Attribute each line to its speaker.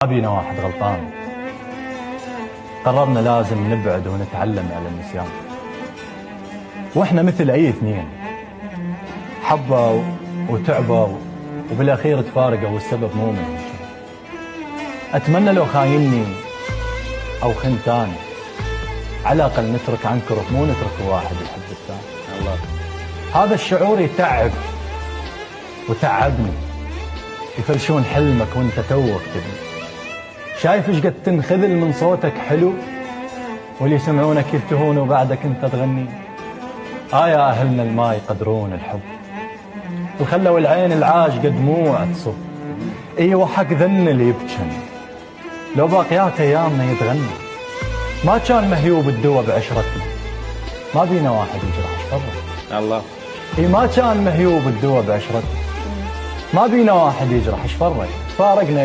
Speaker 1: ما بينا واحد غلطان. قررنا لازم نبعد ونتعلم على النسيان، واحنا مثل اي اثنين حبوا وتعبوا وبالاخير تفارقوا والسبب مو منهم. اتمنى لو خايني او خنتاني على الاقل نترك عنكر مو نترك واحد يحب الثاني.
Speaker 2: الله،
Speaker 1: هذا الشعور يتعب وتعبني. يفرشون حلمك وانت توك تبني. شايف ايش قد تنخذل من صوتك حلو، واللي يسمعونك يفتهون وبعدك انت تغني. يا اهلنا الما يقدرون الحب، وخلوا العين العاشقة دموع تصب. ايوه حق ذن اللي يبكن، لو باقيات ايامنا يتغنى. ما كان مهيوب الدوا بعشرتنا، ما بينا واحد يجرح ايش فرق.
Speaker 2: الله،
Speaker 1: اي ما كان مهيوب الدوا بعشرتنا، ما بينا واحد يجرح ايش فرق. تفارقنا